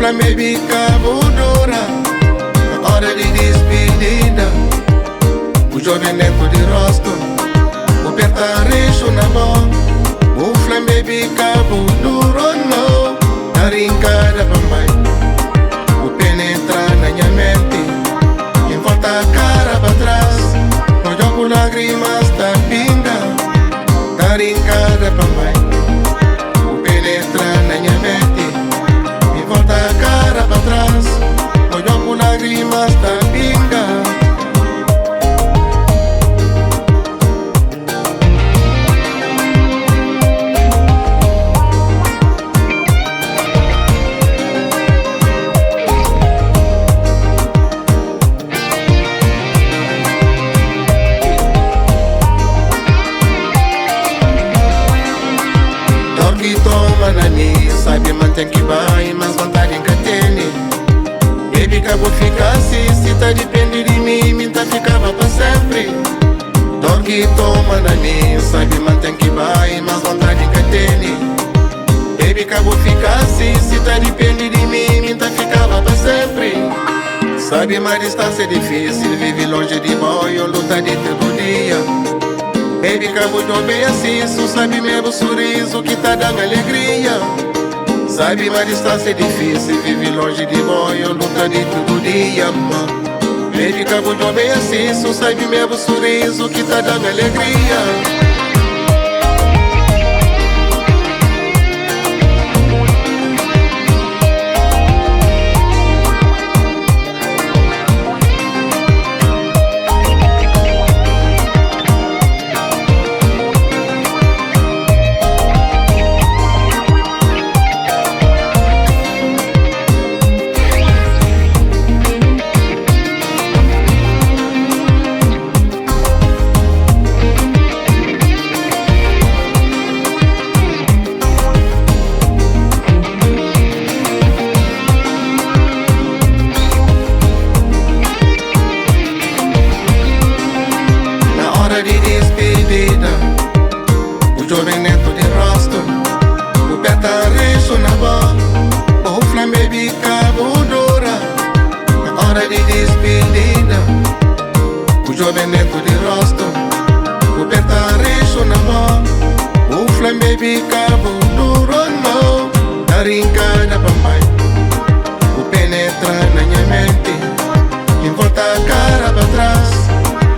Flame bica budora, na hora de despedida. O jovem neto de rosto, o pertarejo na mão. O flame bica budura, não, na rincada bambai. O penetra na minha mente, em volta a cara para trás. No jogo lágrimas da pinga, na rincada bambai. O penetra na minha mente, em volta a cara para trás. No jogo lágrimas da pinga. Que toma na mim, sabe mantém que vai, mas vontade que tem. Baby, que vou ficar assim, se tá depende de mim, me tá ficava pra sempre. Dor que toma na mim, sabe mantém que vai, mas vontade que tem. Baby, que vou ficar assim, se tá depende de mim, me tá ficava pra sempre. Sabe, mas distância é difícil, vive longe de boy, eu luta de todo dia. Baby, cabo de bem assim, só sabe mesmo sorriso que tá dando alegria. Sabe, mas distância é difícil, vive longe de boy, eu luta de todo dia, mano. Baby, cabo de bem assim, só sabe mesmo sorriso que tá dando alegria. De despedida, o jovem neto de rosto, o pertarejo na mão, o flame bica budura. Na hora de despedida, o jovem neto de rosto, o pertarejo na mão, o flame bica budura, não, na rincada bambai. O penetra na minha mente, em volta a cara para trás.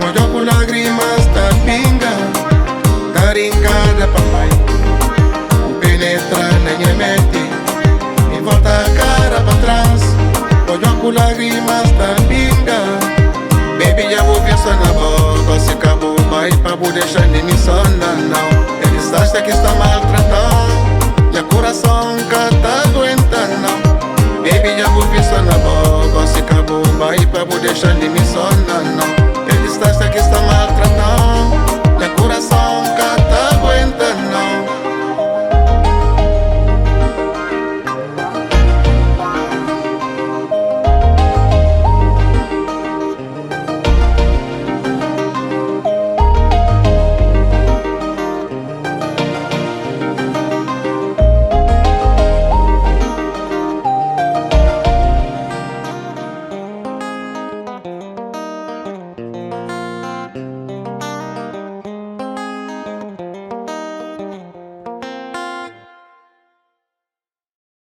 No jogo lágrimas da pinga, da rincada papai. O penetra na minha mente, em volta a cara para trás. No jogo lágrimas da pinga. Baby, já vou ver só na boca, se acabou vai pra vou deixar de me sonar, não. Eles acham que está maltratando, e a coração que tá aguentando, não. Baby, já vou ver só na boca, se acabou vai pra vou deixar de me sonar, não. Esta que está maltratada.